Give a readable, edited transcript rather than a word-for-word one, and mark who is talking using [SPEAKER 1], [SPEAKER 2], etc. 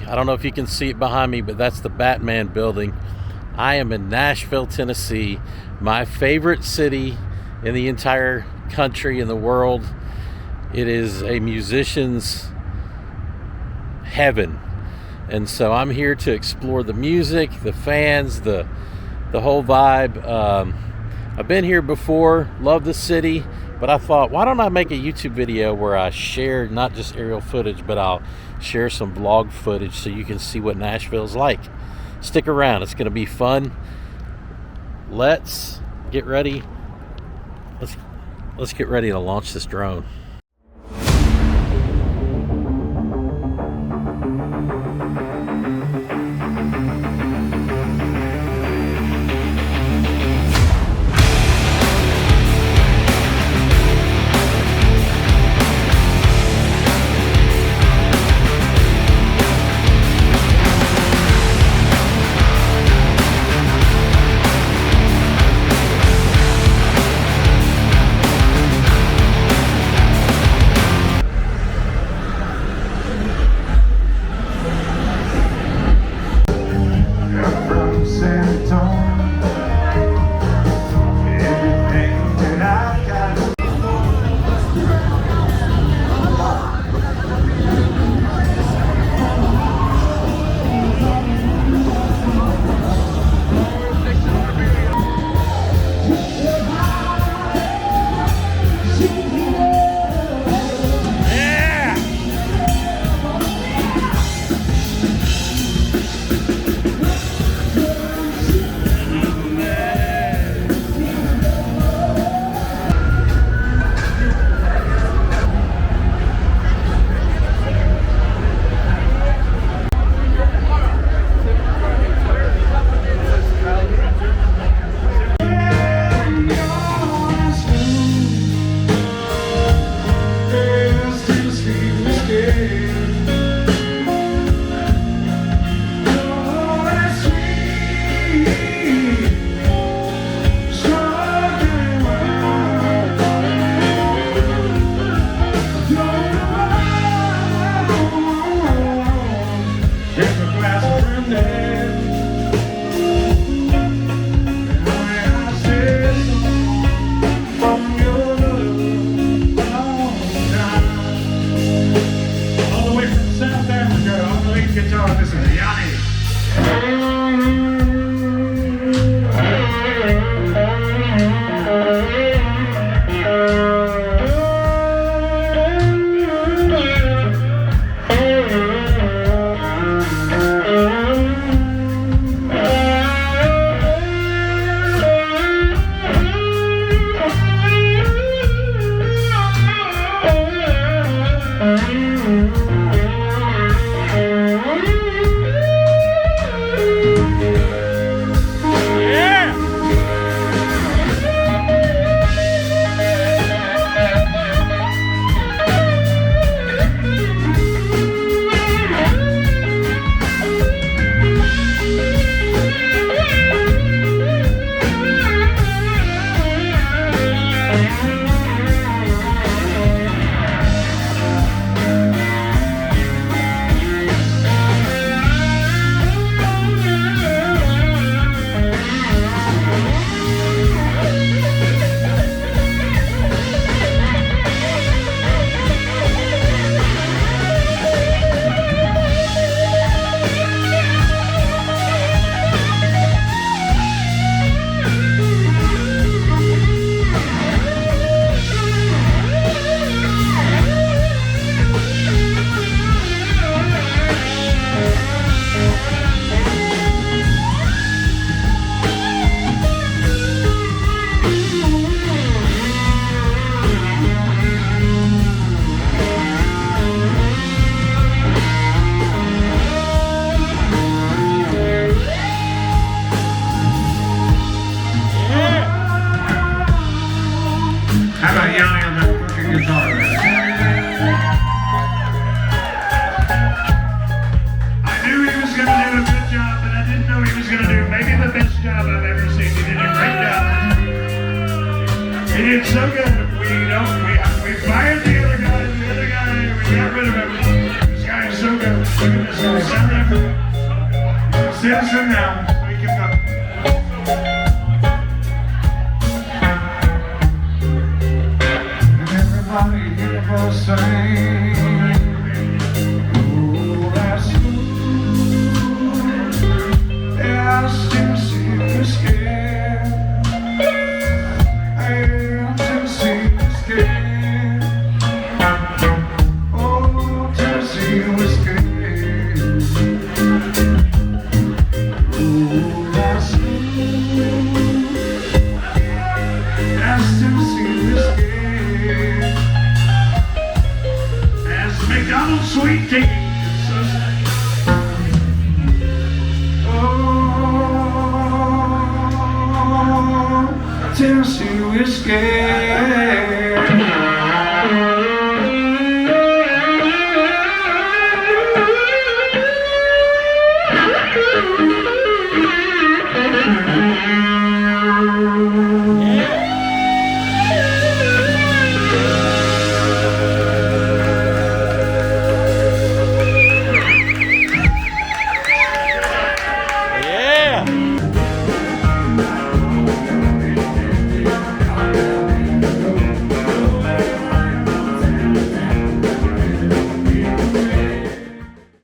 [SPEAKER 1] I don't know if you can see it behind me, but that's the Batman building. I am in Nashville, Tennessee, my favorite city in the entire country, in the world. It is a musician's heaven. And so I'm here to explore the music, the fans, the whole vibe. I've been here before, love the city, but I thought, why don't I make a YouTube video where I share not just aerial footage, but I'll share some vlog footage so you can see what Nashville's like. Stick around, it's gonna be fun. Let's get ready. Let's get ready to launch this drone.
[SPEAKER 2] did so good. We fired the other guy, we got rid of him. This guy is so good. Look at this. Citizen now, we can go. And everybody here will sing. Oh, that's smooth. Yeah, I still see whiskey. I still see whiskey. Oh, Tennessee whiskey. McDonald's sweet tea. Oh, Tennessee whiskey.